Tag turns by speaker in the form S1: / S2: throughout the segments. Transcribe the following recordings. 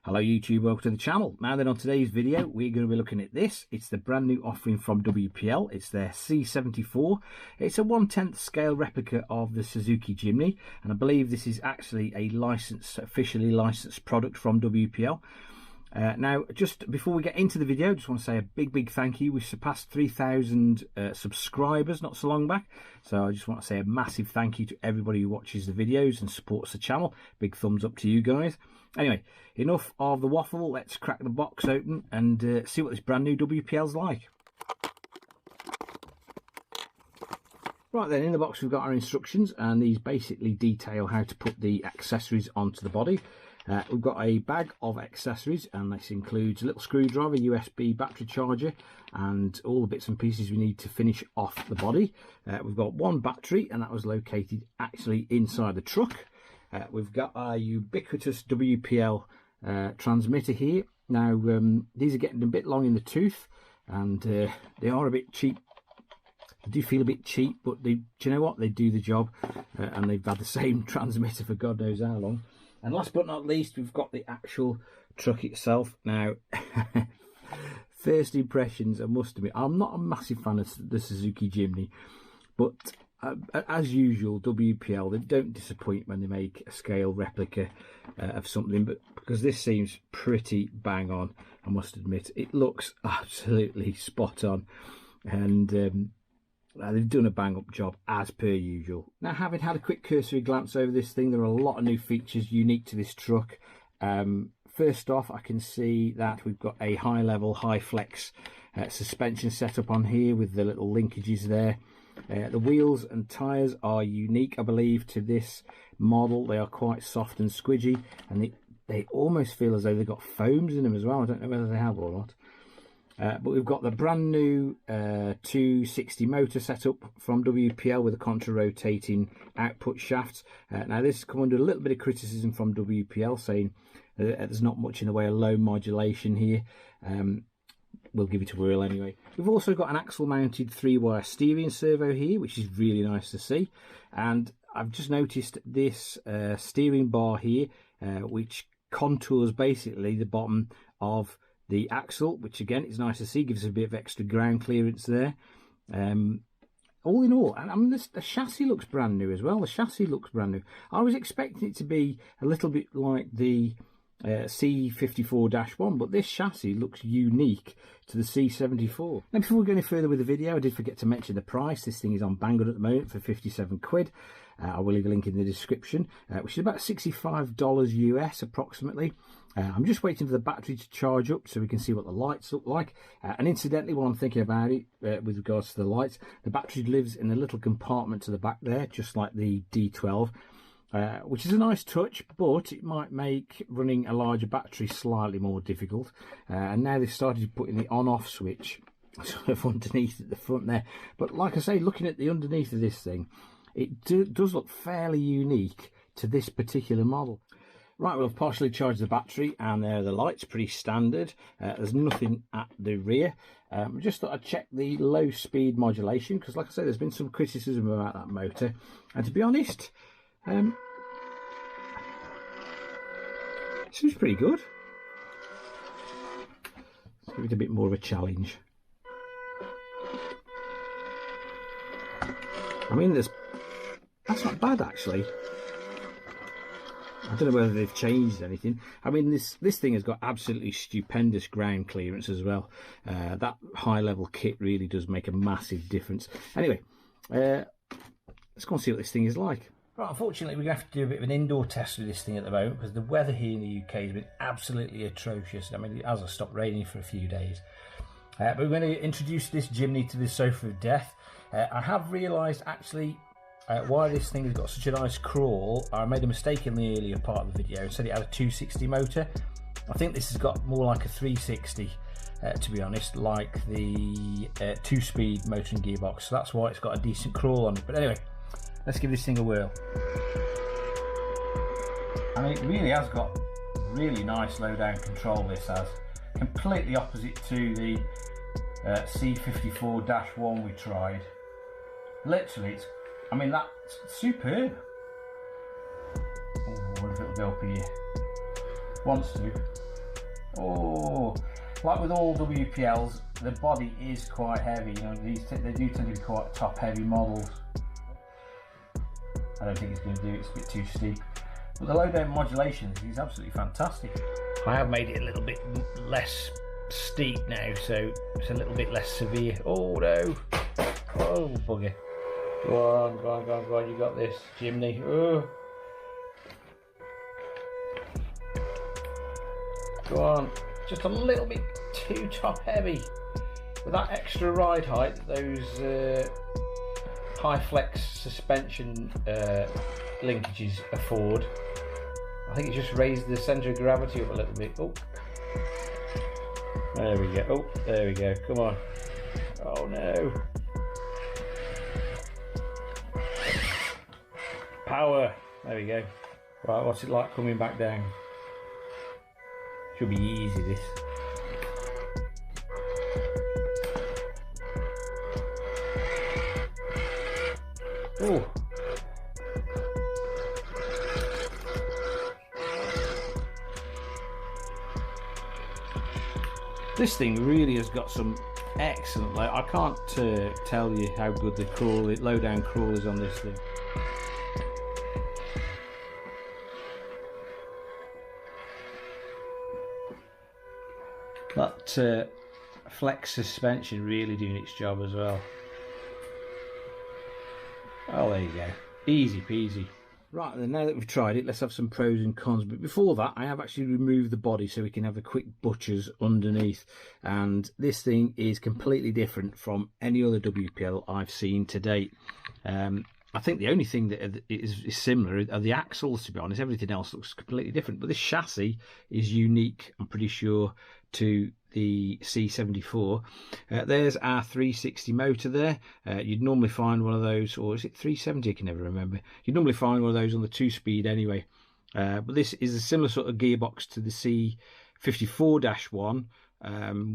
S1: Hello YouTube, welcome to the channel. Now then, on today's video we're going to be looking at this. It's the brand new offering from WPL. It's their C74. It's a 1/10 scale replica of the Suzuki Jimny, and I believe this is actually a officially licensed product from WPL. Now, just before we get into the video, I just want to say a big thank you. We surpassed 3,000 subscribers not so long back, so I just want to say a massive thank you to everybody who watches the videos and supports the channel. Big thumbs up to you guys. Anyway, enough of the waffle. Let's crack the box open and see what this brand new WPL's like. Right then, in the box we've got our instructions, and these basically detail how to put the accessories onto the body. We've got a bag of accessories, and this includes a little screwdriver, USB battery charger, and all the bits and pieces we need to finish off the body. We've got one battery, and that was located actually inside the truck. We've got our ubiquitous WPL transmitter here. Now, these are getting a bit long in the tooth, and they are a bit cheap. They do feel a bit cheap, but do you know what? They do the job, and they've had the same transmitter for God knows how long. And last but not least, we've got the actual truck itself. Now, first impressions, I must admit, I'm not a massive fan of the Suzuki Jimny, but as usual, WPL, they don't disappoint when they make a scale replica of something, but because this seems pretty bang on, I must admit. It looks absolutely spot on, and they've done a bang-up job as per usual. Now, having had a quick cursory glance over this thing, there are a lot of new features unique to this truck. First off, I can see that we've got a high-level, high-flex suspension setup on here with the little linkages there. The wheels and tyres are unique, I believe, to this model. They are quite soft and squidgy, and they almost feel as though they've got foams in them as well. I don't know whether they have or not. But we've got the brand new 260 motor setup from WPL with a contra-rotating output shaft. Now, this has come under a little bit of criticism from WPL, saying there's not much in the way of low modulation here. We'll give it a whirl anyway. We've also got an axle-mounted 3-wire steering servo here, which is really nice to see. And I've just noticed this steering bar here, which contours basically the bottom of the axle, which again is nice to see, gives us a bit of extra ground clearance there. All in all, I mean, the chassis looks brand new as well. The chassis looks brand new. I was expecting it to be a little bit like the C54-1, but this chassis looks unique to the C74. Now, before we go any further with the video, I did forget to mention the price. This thing is on Banggood at the moment for 57 quid. I will leave a link in the description, which is about $65 US approximately. I'm just waiting for the battery to charge up so we can see what the lights look like. And incidentally, while I'm thinking about it, with regards to the lights, the battery lives in a little compartment to the back there, just like the D12, which is a nice touch, but it might make running a larger battery slightly more difficult. And now they've started putting the on-off switch sort of underneath at the front there. But like I say, looking at the underneath of this thing, it does look fairly unique to this particular model. Right, well, I've partially charged the battery, and there are the lights, pretty standard. There's nothing at the rear. Just thought I'd check the low speed modulation, because like I say, there's been some criticism about that motor. And to be honest, it seems pretty good. Let's give it a bit more of a challenge. I mean, that's not bad actually. I don't know whether they've changed anything. I mean, this thing has got absolutely stupendous ground clearance as well. That high-level kit really does make a massive difference. Anyway, let's go and see what this thing is like. Right, unfortunately, we're going to have to do a bit of an indoor test with this thing at the moment, because the weather here in the UK has been absolutely atrocious. I mean, it hasn't stopped raining for a few days. But we're going to introduce this Jimny to the sofa of death. I have realised, actually, why this thing has got such a nice crawl. I made a mistake in the earlier part of the video and said it had a 260 motor. I think this has got more like a 360, to be honest, like the 2-speed motor and gearbox. So that's why it's got a decent crawl on it. But anyway, let's give this thing a whirl. I mean, it really has got really nice low-down control, this has. Completely opposite to the C54-1 we tried. Literally, I mean, that's superb. Oh, what if it'll go up here? Wants to. Oh, like with all WPLs, the body is quite heavy. You know, they do tend to be quite top-heavy models. I don't think it's going to do it. It's a bit too steep. But the low-down modulation is absolutely fantastic. I have made it a little bit less steep now, so it's a little bit less severe. Oh no! Oh bugger! Go on, go on, go on, go on! You got this, Jimny. Oh. Go on, just a little bit too top heavy. With that extra ride height, those high flex suspension linkages afford, I think it just raised the centre of gravity up a little bit. Oh, there we go. Oh, there we go. Come on. Oh no. Power. There we go. Right, what's it like coming back down? Should be easy, this. Oh. This thing really has got some excellent, like, I can't tell you how good the low down crawl is on this thing. That flex suspension really doing its job as well. Oh, there you go. Easy peasy. Right then, now that we've tried it, let's have some pros and cons. But before that, I have actually removed the body so we can have a quick butchers underneath. And this thing is completely different from any other WPL I've seen to date. I think the only thing that is similar are the axles, to be honest. Everything else looks completely different. But this chassis is unique, I'm pretty sure, to the C74. There's our 360 motor there. You'd normally find one of those, or is it 370? I can never remember. You'd normally find one of those on the 2-speed anyway. But this is a similar sort of gearbox to the C54-1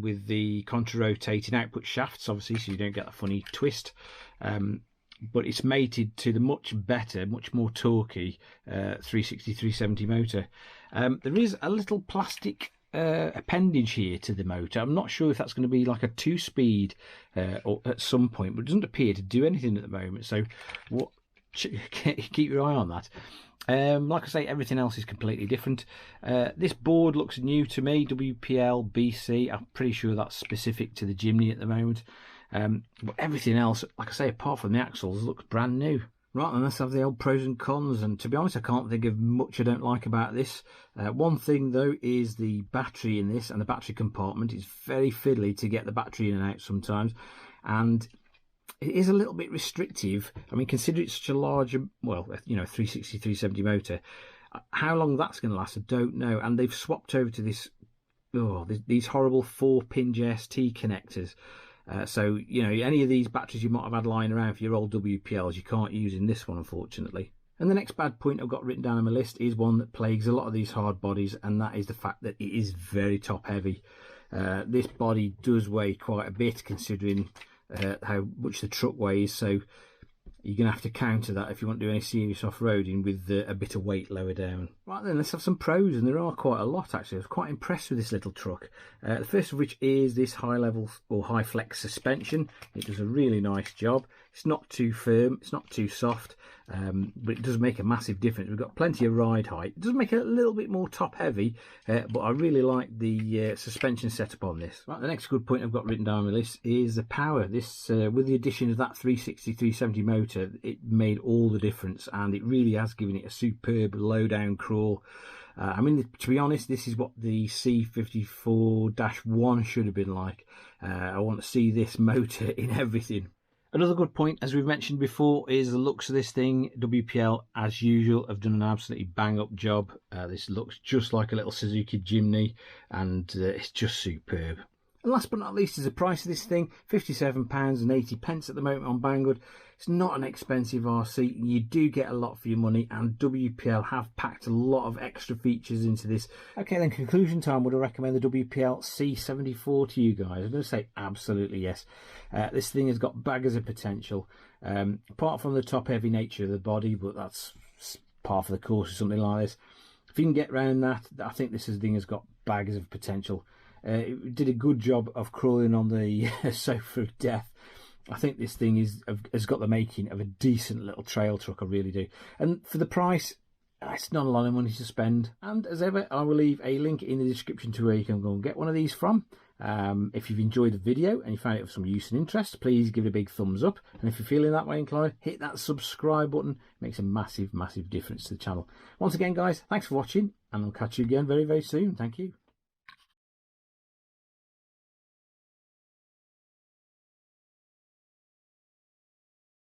S1: with the contra-rotating output shafts, obviously, so you don't get a funny twist. But it's mated to the much better, much more torquey 360, 370 motor. There is a little plastic appendage here to the motor. I'm not sure if that's going to be like a 2-speed or at some point, but it doesn't appear to do anything at the moment. So keep your eye on that. Like I say, everything else is completely different. This board looks new to me, WPL BC. I'm pretty sure that's specific to the Jimny at the moment. But everything else, like I say, apart from the axles, looks brand new. Right, and let's have the old pros and cons. And to be honest, I can't think of much I don't like about this. One thing, though, is the battery in this, and the battery compartment is very fiddly to get the battery in and out sometimes. And it is a little bit restrictive. I mean, consider it's such a large, well, you know, 360, 370 motor. How long that's going to last, I don't know. And they've swapped over to this, these horrible 4-pin JST connectors. So, you know, any of these batteries you might have had lying around for your old WPLs, you can't use in this one, unfortunately. And the next bad point I've got written down on my list is one that plagues a lot of these hard bodies, and that is the fact that it is very top heavy. This body does weigh quite a bit, considering how much the truck weighs, so you're going to have to counter that if you want to do any serious off-roading with a bit of weight lower down. Right then, let's have some pros, and there are quite a lot actually. I was quite impressed with this little truck. The first of which is this high-level or high-flex suspension. It does a really nice job. It's not too firm, it's not too soft, but it does make a massive difference. We've got plenty of ride height. It does make it a little bit more top-heavy, but I really like the suspension setup on this. Right, the next good point I've got written down on my list is the power. This, with the addition of that 360, 370 motor, it made all the difference, and it really has given it a superb low-down crawl. I mean, to be honest, this is what the C54-1 should have been like. I want to see this motor in everything. Another good point, as we've mentioned before, is the looks of this thing. WPL, as usual, have done an absolutely bang-up job. This looks just like a little Suzuki Jimny, and it's just superb. And last but not least is the price of this thing, £57.80 at the moment on Banggood. It's not an expensive RC, and you do get a lot for your money, and WPL have packed a lot of extra features into this. Okay then, conclusion time. Would I recommend the WPL C74 to you guys? I'm going to say absolutely yes. This thing has got baggers of potential, apart from the top heavy nature of the body, but that's part of the course or something like this. if you can get around that, I think this thing has got bags of potential. It did a good job of crawling on the sofa of death. I think this thing has got the making of a decent little trail truck, I really do. And for the price, it's not a lot of money to spend. And as ever, I will leave a link in the description to where you can go and get one of these from. If you've enjoyed the video and you found it of some use and interest, please give it a big thumbs up. And if you're feeling that way inclined, hit that subscribe button. It makes a massive, massive difference to the channel. Once again, guys, thanks for watching, and I'll catch you again very, very soon. Thank you.